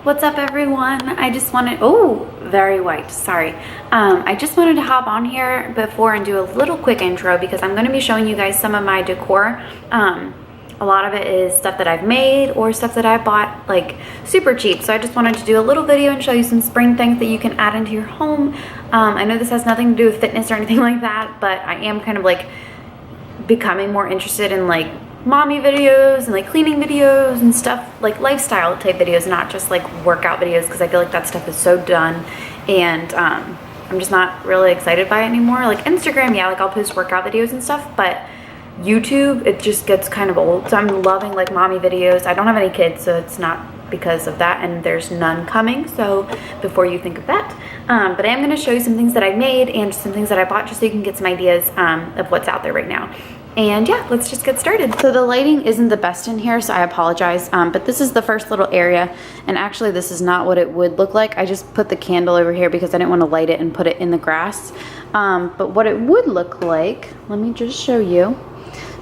What's up, everyone? I just wanted, oh, very white, sorry. I just wanted to hop on here before and do a little quick intro because I'm going to be showing you guys some of my decor. A lot of it is stuff that I've made or stuff that I bought like super cheap. So I just wanted to do a little video and show you some spring things that you can add into your home. I know this has nothing to do with fitness or anything like that, but I am kind of like becoming more interested in like mommy videos and like cleaning videos and stuff, like lifestyle type videos, not just like workout videos, because I feel like that stuff is so done and I'm just not really excited by it anymore. Like Instagram, yeah, like I'll post workout videos and stuff, but YouTube, it just gets kind of old. So I'm loving like mommy videos. I don't have any kids, so it's not because of that, and there's none coming, so before you think of that. But I am going to show you some things that I made and some things that I bought just so you can get some ideas of what's out there right now. And yeah, let's just get started. So the lighting isn't the best in here, so I apologize, but this is the first little area, and actually this is not what it would look like. I just put the candle over here because I didn't want to light it and put it in the grass. But what it would look like, let me just show you.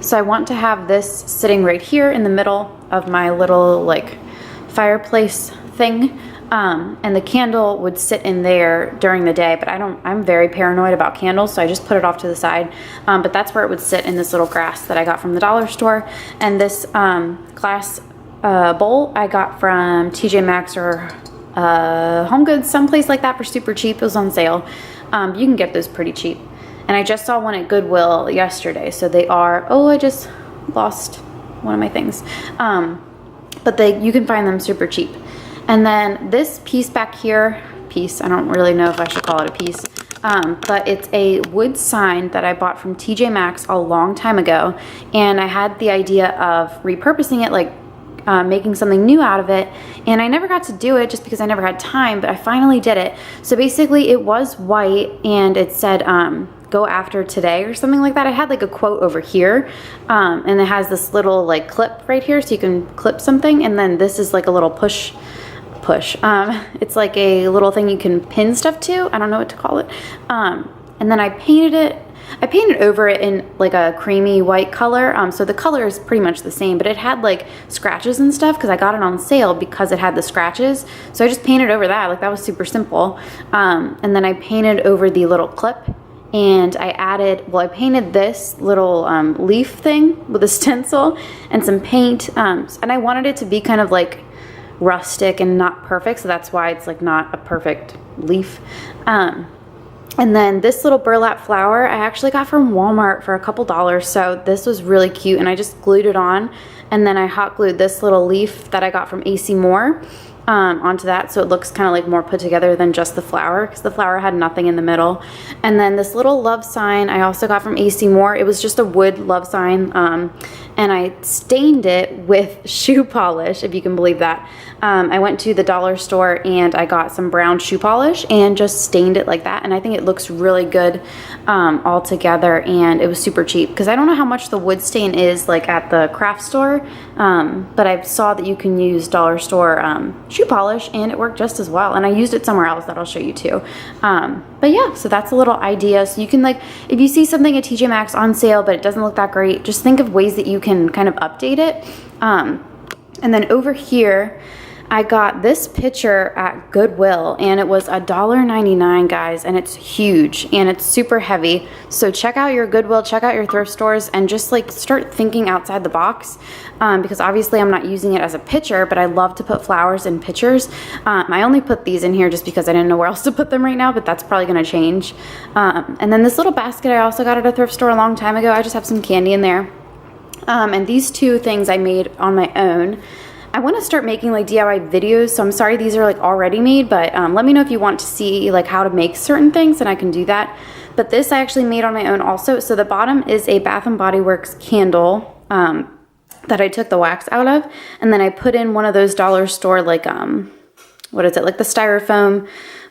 So I want to have this sitting right here in the middle of my little like fireplace thing. And the candle would sit in there during the day, but I'm very paranoid about candles, so I just put it off to the side. But that's where it would sit, in this little grass that I got from the dollar store. And this glass bowl I got from TJ Maxx or Homegoods, someplace like that, for super cheap. It was on sale. You can get those pretty cheap. And I just saw one at Goodwill yesterday, so they are, oh, I just lost one of my things. But you can find them super cheap. And then this piece back here, I don't really know if I should call it a piece, but it's a wood sign that I bought from TJ Maxx a long time ago. And I had the idea of repurposing it, like making something new out of it. And I never got to do it just because I never had time, but I finally did it. So basically it was white and it said, go after today or something like that. I had like a quote over here, and it has this little like clip right here so you can clip something. And then this is like a little push. It's like a little thing you can pin stuff to. I don't know what to call it. And then I painted over it in like a creamy white color. So the color is pretty much the same, but it had like scratches and stuff because I got it on sale because it had the scratches. So I just painted over that. Like, that was super simple. And then I painted over the little clip, and I painted this little leaf thing with a stencil and some paint. And I wanted it to be kind of like rustic and not perfect, so that's why it's like not a perfect leaf. And then this little burlap flower I actually got from Walmart for a couple dollars, so this was really cute, and I just glued it on. And then I hot glued this little leaf that I got from AC Moore onto that, so it looks kind of like more put together than just the flower, because the flower had nothing in the middle. And then this little love sign I also got from AC Moore. It was just a wood love sign, and I stained it with shoe polish, if you can believe that. I went to the dollar store and I got some brown shoe polish and just stained it like that, and I think it looks really good all together. And it was super cheap because I don't know how much the wood stain is like at the craft store, but I saw that you can use dollar store shoe polish and it worked just as well, and I used it somewhere else that I'll show you too. But yeah, so that's a little idea. So you can, like, if you see something at TJ Maxx on sale but it doesn't look that great, just think of ways that you can kind of update it. And then over here I got this pitcher at Goodwill, and it was $1.99, guys, and it's huge and it's super heavy. So check out your Goodwill, check out your thrift stores, and just like start thinking outside the box, because obviously I'm not using it as a pitcher, but I love to put flowers in pitchers. I only put these in here just because I didn't know where else to put them right now, but that's probably going to change. And then this little basket I also got at a thrift store a long time ago. I just have some candy in there. And these two things I made on my own. I want to start making like DIY videos, so I'm sorry these are like already made, but let me know if you want to see like how to make certain things and I can do that. But this I actually made on my own also. So the bottom is a Bath & Body Works candle that I took the wax out of, and then I put in one of those dollar store like what is it, like the styrofoam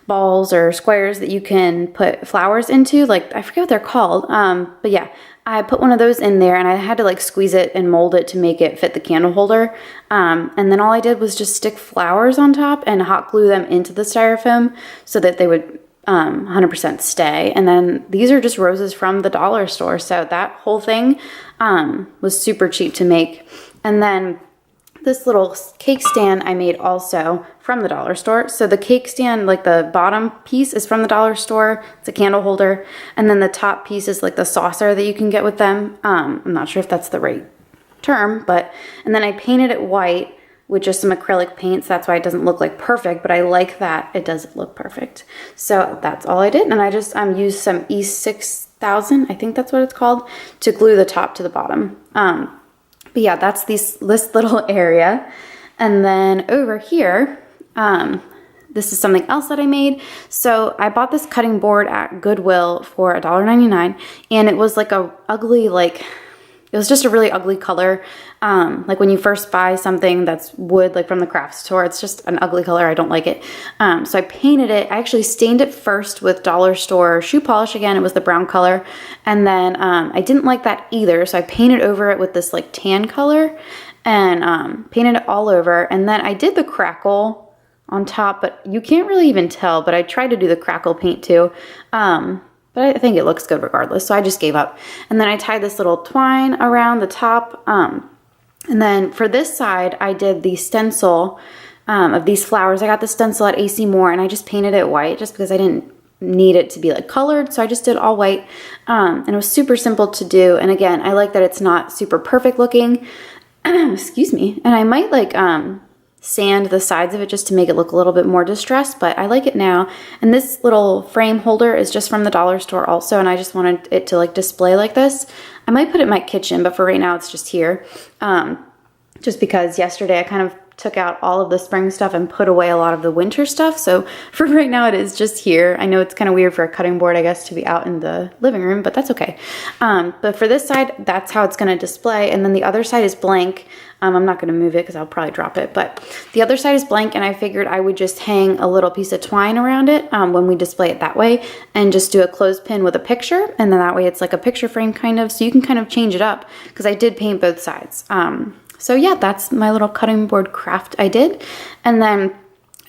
balls or squares that you can put flowers into, like I forget what they're called, but yeah, I put one of those in there, and I had to like squeeze it and mold it to make it fit the candle holder. And then all I did was just stick flowers on top and hot glue them into the styrofoam so that they would 100% stay. And then these are just roses from the dollar store. So that whole thing was super cheap to make. And then this little cake stand I made also from the dollar store. So the cake stand, like the bottom piece is from the dollar store. It's a candle holder. And then the top piece is like the saucer that you can get with them. I'm not sure if that's the right term, but, and then I painted it white with just some acrylic paint. So that's why it doesn't look like perfect, but I like that it doesn't look perfect. So that's all I did. And I just used some E6000, I think that's what it's called, to glue the top to the bottom. But yeah, that's this little area. And then over here, this is something else that I made. So I bought this cutting board at Goodwill for $1.99, and it was like a ugly, like, it was just a really ugly color. Like when you first buy something that's wood, like from the craft store, it's just an ugly color. I don't like it. So I painted it. I actually stained it first with dollar store shoe polish again. It was the brown color. And then I didn't like that either. So I painted over it with this like tan color and painted it all over. And then I did the crackle on top, but you can't really even tell, but I tried to do the crackle paint too. But I think it looks good regardless, so I just gave up. And then I tied this little twine around the top. And then for this side, I did the stencil of these flowers. I got the stencil at AC Moore, and I just painted it white just because I didn't need it to be like colored, so I just did all white. And it was super simple to do. And again, I like that it's not super perfect looking. Excuse me. And I might like sand the sides of it just to make it look a little bit more distressed, but I like it now. And this little frame holder is just from the dollar store also, and I just wanted it to like display like this. I might put it in my kitchen, but for right now it's just here. Just because yesterday I kind of took out all of the spring stuff and put away a lot of the winter stuff. So for right now it is just here. I know it's kind of weird for a cutting board, I guess, to be out in the living room, but that's okay. But for this side, that's how it's going to display. And then the other side is blank. I'm not going to move it because I'll probably drop it, but the other side is blank, and I figured I would just hang a little piece of twine around it when we display it that way, and just do a clothespin with a picture, and then that way it's like a picture frame kind of, so you can kind of change it up because I did paint both sides. So yeah, that's my little cutting board craft I did. And then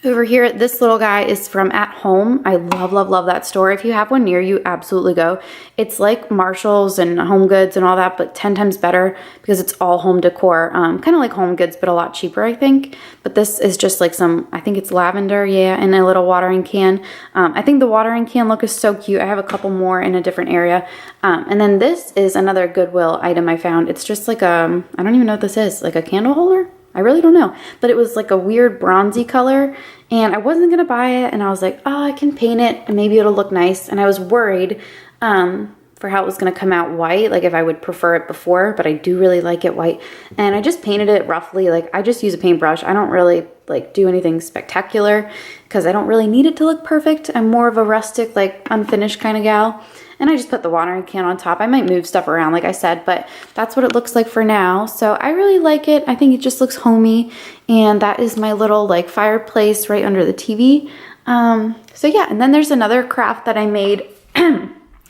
over here, this little guy is from At Home. I love, love, love that store. If you have one near you, absolutely go. It's like Marshall's and Homegoods and all that, but 10 times better because it's all home decor. Kind of like Homegoods, but a lot cheaper, I think. But this is just like some, I think it's lavender, yeah, in a little watering can. I think the watering can look is so cute. I have a couple more in a different area. And then this is another Goodwill item I found. It's just like a, I don't even know what this is, like a candle holder? I really don't know, but it was like a weird bronzy color, and I wasn't going to buy it, and I was like, oh, I can paint it and maybe it'll look nice. And I was worried for how it was going to come out white, like if I would prefer it before, but I do really like it white. And I just painted it roughly. Like I just use a paintbrush. I don't really like do anything spectacular because I don't really need it to look perfect. I'm more of a rustic, like unfinished kind of gal. And I just put the watering can on top. I might move stuff around, like I said, but that's what it looks like for now. So I really like it. I think it just looks homey. And that is my little like fireplace right under the TV. So yeah, and then there's another craft that I made.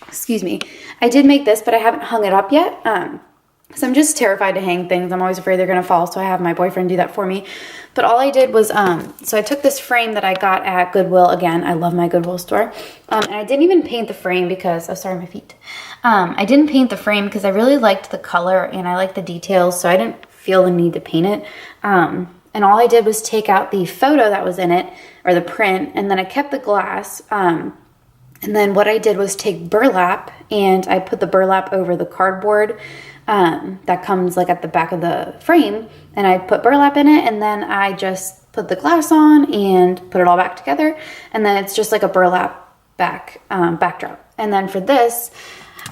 Excuse me. I did make this, but I haven't hung it up yet. So I'm just terrified to hang things. I'm always afraid they're going to fall, so I have my boyfriend do that for me. But all I did was, so I took this frame that I got at Goodwill. Again, I love my Goodwill store. And I didn't even paint the frame because, oh, sorry, my feet. I didn't paint the frame because I really liked the color and I liked the details, so I didn't feel the need to paint it. And all I did was take out the photo that was in it, or the print, and then I kept the glass. And then what I did was take burlap, and I put the burlap over the cardboard that comes like at the back of the frame, and I put burlap in it, and then I just put the glass on and put it all back together, and then it's just like a burlap backdrop. And then for this,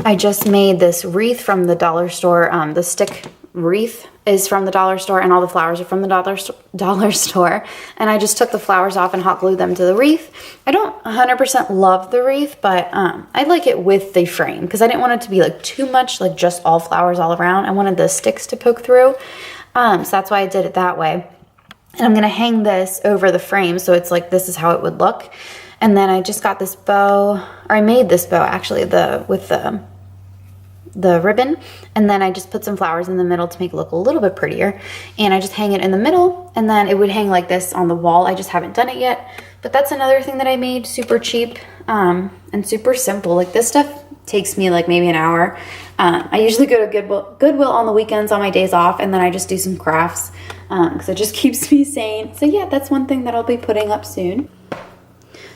I just made this wreath from the dollar store. The stick wreath is from the dollar store, and all the flowers are from the dollar store. And I just took the flowers off and hot glued them to the wreath. I don't 100% love the wreath, but I like it with the frame because I didn't want it to be like too much, like just all flowers all around. I wanted the sticks to poke through. So that's why I did it that way. And I'm going to hang this over the frame, so it's like this is how it would look. And then I just got this bow, or I made this bow actually with the ribbon, and then I just put some flowers in the middle to make it look a little bit prettier, and I just hang it in the middle, and then it would hang like this on the wall. I just haven't done it yet, but that's another thing that I made, super cheap and super simple. Like this stuff takes me like maybe an hour. I usually go to Goodwill on the weekends on my days off, and then I just do some crafts because it just keeps me sane. So yeah, that's one thing that I'll be putting up soon.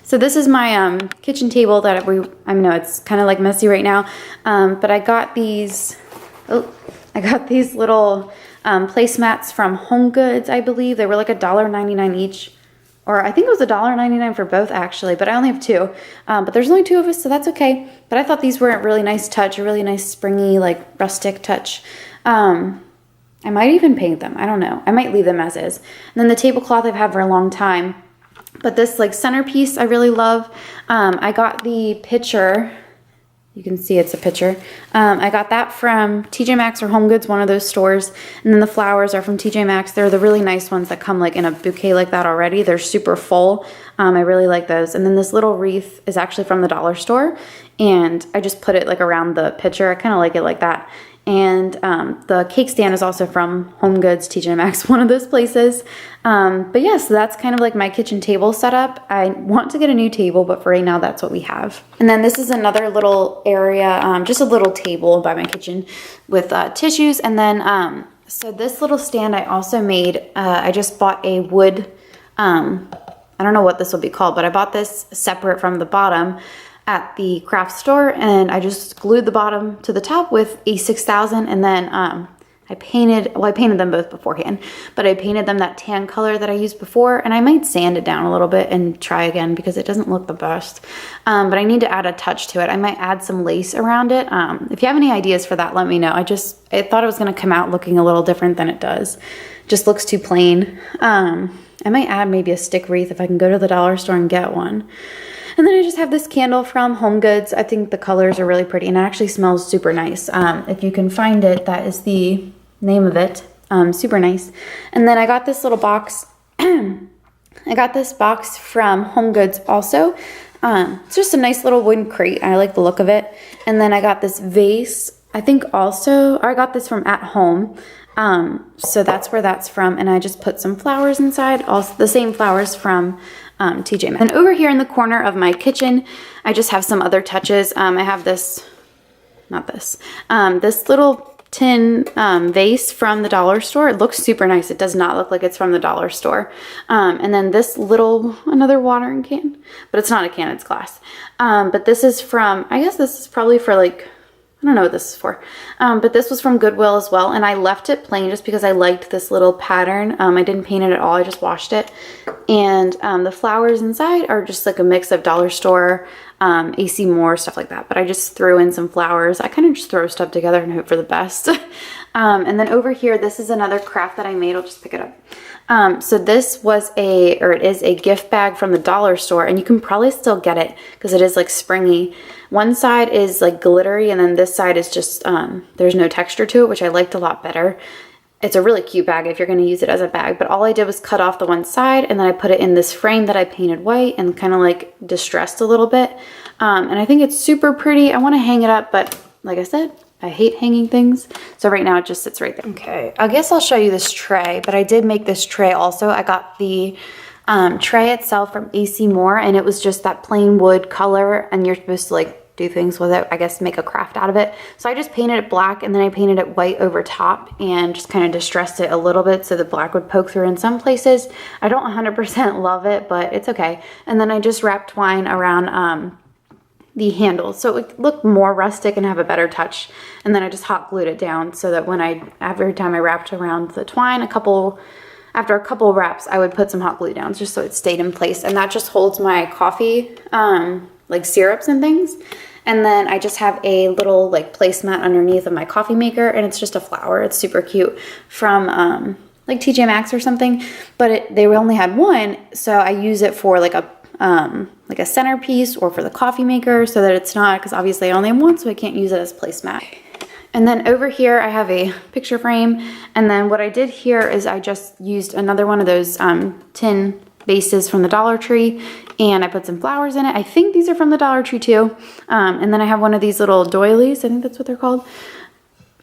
So this is my kitchen table that I know it's kind of like messy right now, but I got these, little placemats from Homegoods, I believe. They were like $1.99 each. Or I think it was $1.99 for both actually, but I only have two. But there's only two of us, so that's okay. But I thought these were a really nice touch, a really nice springy, like rustic touch. I might even paint them, I don't know. I might leave them as is. And then the tablecloth I've had for a long time. But this like centerpiece I really love. I got the pitcher. You can see it's a pitcher. I got that from TJ Maxx or HomeGoods, one of those stores. And then the flowers are from TJ Maxx. They're the really nice ones that come like in a bouquet like that already. They're super full. I really like those. And then this little wreath is actually from the dollar store. And I just put it like around the pitcher. I kind of like it like that. And the cake stand is also from HomeGoods, TJ Maxx, one of those places. But yeah, so that's kind of like my kitchen table setup. I want to get a new table, but for right now, that's what we have. And then this is another little area, just a little table by my kitchen with tissues. And then, so this little stand I also made, I just bought a wood, I don't know what this will be called, but I bought this separate from the bottom at the craft store, and I just glued the bottom to the top with a 6000, and then I painted them both beforehand, but I painted them that tan color that I used before, and I might sand it down a little bit and try again because it doesn't look the best. But I need to add a touch to it. I might add some lace around it. If you have any ideas for that, let me know. I thought it was going to come out looking a little different than it does. Just looks too plain. I might add maybe a stick wreath if I can go to the dollar store and get one. And then I just have this candle from HomeGoods. I think the colors are really pretty, and it actually smells super nice. If you can find it, that is the name of it. Super nice. And then I got this little box. I got this box from HomeGoods also. It's just a nice little wooden crate. I like the look of it. And then I got this vase. I think also, I got this from At Home. So that's where that's from. And I just put some flowers inside. Also the same flowers from TJ Maxx. And over here in the corner of my kitchen, I just have some other touches. I have this, this little tin vase from the dollar store. It looks super nice. It does not look like it's from the dollar store. And then this another watering can, but it's not a can, it's glass. But this is from, I guess this is probably for like, I don't know what this is for, but this was from Goodwill as well, and I left it plain just because I liked this little pattern. I didn't paint it at all, I just washed it. And the flowers inside are just like a mix of dollar store, AC Moore, stuff like that, but I just threw in some flowers. I kind of just throw stuff together and hope for the best. And then over here, this is another craft that I made. I'll just pick it up. So this was it is a gift bag from the dollar store, and you can probably still get it because it is like springy. One side is like glittery, and then this side is just, there's no texture to it, which I liked a lot better. It's a really cute bag if you're going to use it as a bag, but all I did was cut off the one side, and then I put it in this frame that I painted white and kind of like distressed a little bit. And I think it's super pretty. I want to hang it up, but like I said, I hate hanging things. So right now it just sits right there. Okay, I guess I'll show you this tray, but I did make this tray also. I got the tray itself from AC Moore, and it was just that plain wood color, and you're supposed to like do things with it, I guess make a craft out of it. So I just painted it black, and then I painted it white over top and just kind of distressed it a little bit so the black would poke through in some places. I don't 100% love it, but it's okay. And then I just wrapped twine around the handle so it would look more rustic and have a better touch. And then I just hot glued it down so that when every time I wrapped around the twine, after a couple wraps, I would put some hot glue down just so it stayed in place. And that just holds my coffee, like syrups and things. And then I just have a little like placemat underneath of my coffee maker, and it's just a flower. It's super cute from like TJ Maxx or something, but they only had one, so I use it for like a centerpiece or for the coffee maker, so that it's not, because obviously I only have one, so I can't use it as placemat. And then over here I have a picture frame, and then what I did here is I just used another one of those tin vases from the Dollar Tree, and I put some flowers in it. I think these are from the Dollar Tree too. And then I have one of these little doilies, I think that's what they're called.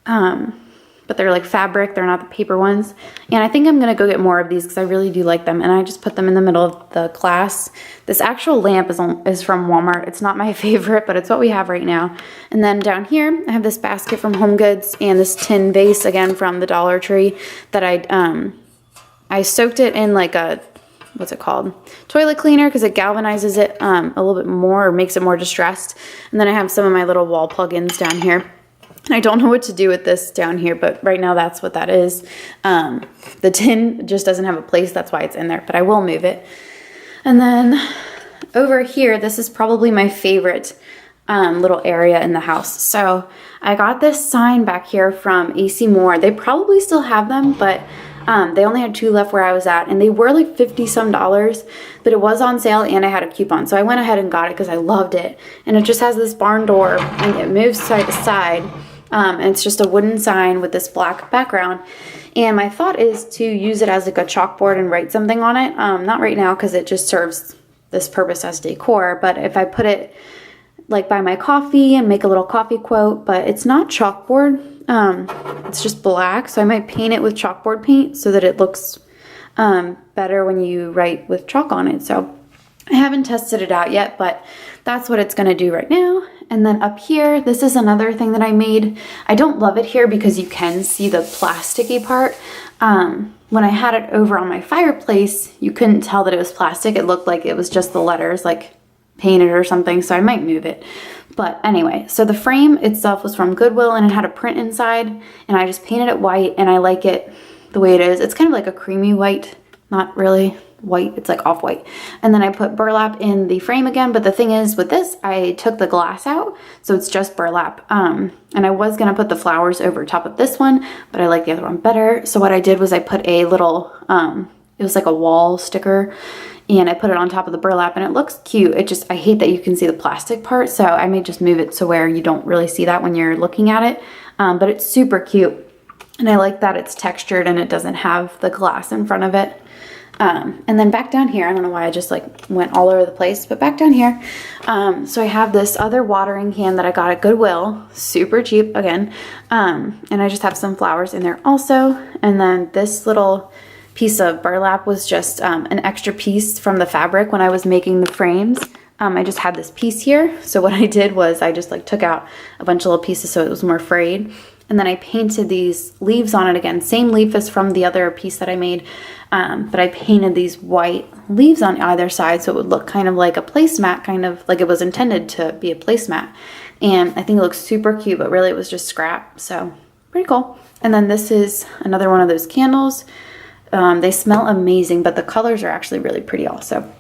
But but they're like fabric. They're not the paper ones. And I think I'm gonna go get more of these because I really do like them. And I just put them in the middle of the class. This actual lamp is from Walmart. It's not my favorite, but it's what we have right now. And then down here, I have this basket from HomeGoods and this tin vase again from the Dollar Tree that I soaked it in like a, what's it called? Toilet cleaner, because it galvanizes it a little bit more, or makes it more distressed. And then I have some of my little wall plugins down here. I don't know what to do with this down here, but right now that's what that is. The tin just doesn't have a place. That's why it's in there, but I will move it. And then over here, this is probably my favorite little area in the house. So I got this sign back here from AC Moore. They probably still have them, but they only had 2 left where I was at, and they were like $50 some, but it was on sale and I had a coupon. So I went ahead and got it because I loved it. And it just has this barn door and it moves side to side. And it's just a wooden sign with this black background. And my thought is to use it as like a chalkboard and write something on it. Not right now because it just serves this purpose as decor. But if I put it like by my coffee and make a little coffee quote, but it's not chalkboard. It's just black. So I might paint it with chalkboard paint so that it looks better when you write with chalk on it. So I haven't tested it out yet, but that's what it's going to do right now. And then up here, this is another thing that I made. I don't love it here because you can see the plasticky part. When I had it over on my fireplace, you couldn't tell that it was plastic. It looked like it was just the letters like painted or something, so I might move it. But anyway, so the frame itself was from Goodwill and it had a print inside, and I just painted it white, and I like it the way it is. It's kind of like a creamy white, not really white, it's like off-white. And then I put burlap in the frame again, but the thing is with this, I took the glass out, so it's just burlap. And I was gonna put the flowers over top of this one, but I like the other one better. So what I did was I put a little, it was like a wall sticker, and I put it on top of the burlap, and it looks cute. It just, I hate that you can see the plastic part, so I may just move it so where you don't really see that when you're looking at it. But it's super cute, and I like that it's textured and it doesn't have the glass in front of it. And then back down here, I don't know why I just like went all over the place, but back down here, so I have this other watering can that I got at Goodwill, super cheap again, and I just have some flowers in there also. And then this little piece of burlap was just an extra piece from the fabric when I was making the frames. I just had this piece here, so what I did was I just like took out a bunch of little pieces so it was more frayed. And then I painted these leaves on it again. Same leaf as from the other piece that I made, but I painted these white leaves on either side so it would look kind of like a placemat, kind of like it was intended to be a placemat. And I think it looks super cute, but really it was just scrap, so pretty cool. And then this is another one of those candles. They smell amazing, but the colors are actually really pretty also.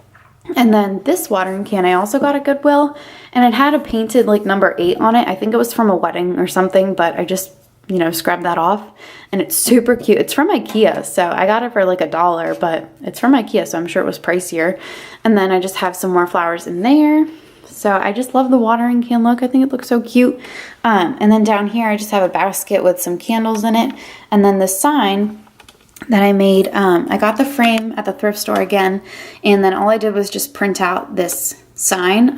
And then this watering can I also got at Goodwill, and it had a painted like number 8 on it. I think it was from a wedding or something, but I just, you know, scrubbed that off, and it's super cute. It's from IKEA, so I got it for like $1, but it's from IKEA, so I'm sure it was pricier. And then I just have some more flowers in there. So I just love the watering can look. I think it looks so cute. And then down here, I just have a basket with some candles in it. And then the sign that I made, I got the frame at the thrift store again, and then all I did was just print out this sign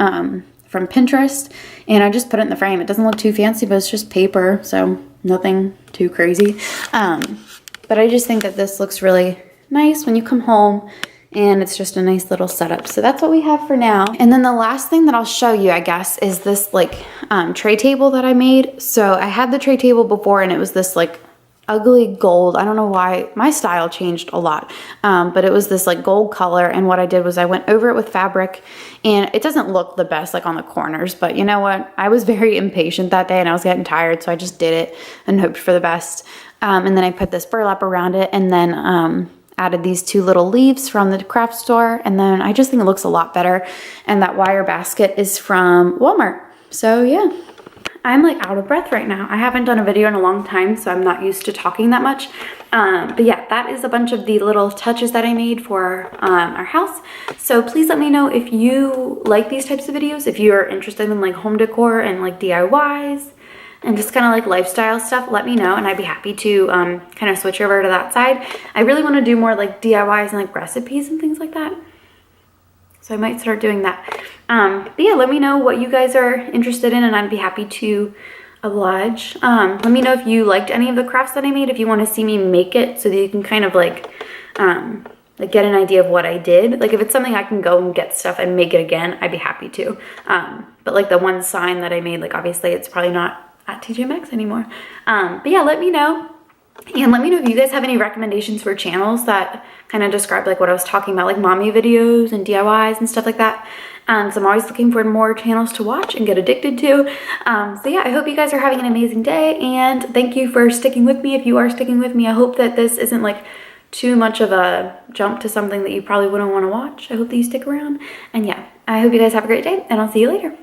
from Pinterest, and I just put it in the frame. It doesn't look too fancy, but it's just paper, so nothing too crazy. But I just think that this looks really nice when you come home, and it's just a nice little setup. So that's what we have for now. And then the last thing that I'll show you, I guess, is this like tray table that I made. So I had the tray table before, and it was this like ugly gold. I don't know why my style changed a lot, but it was this like gold color, and what I did was I went over it with fabric, and it doesn't look the best like on the corners, but you know what, I was very impatient that day and I was getting tired, so I just did it and hoped for the best. And then I put this burlap around it, and then added these 2 little leaves from the craft store, and then I just think it looks a lot better. And that wire basket is from Walmart. So yeah, I'm like out of breath right now. I haven't done a video in a long time, so I'm not used to talking that much. But yeah, that is a bunch of the little touches that I made for our house. So please let me know if you like these types of videos, if you're interested in like home decor and like DIYs and just kind of like lifestyle stuff. Let me know, and I'd be happy to kind of switch over to that side. I really want to do more like DIYs and like recipes and things like that, so I might start doing that. But yeah, let me know what you guys are interested in, and I'd be happy to oblige. Let me know if you liked any of the crafts that I made, if you want to see me make it so that you can kind of like get an idea of what I did. Like if it's something I can go and get stuff and make it again, I'd be happy to. But like the one sign that I made, like obviously it's probably not at TJ Maxx anymore. But yeah, let me know. And let me know if you guys have any recommendations for channels that kind of describe like what I was talking about, like mommy videos and DIYs and stuff like that. So I'm always looking for more channels to watch and get addicted to. So yeah, I hope you guys are having an amazing day, and thank you for sticking with me. If you are sticking with me, I hope that this isn't like too much of a jump to something that you probably wouldn't want to watch. I hope that you stick around. And yeah, I hope you guys have a great day, and I'll see you later.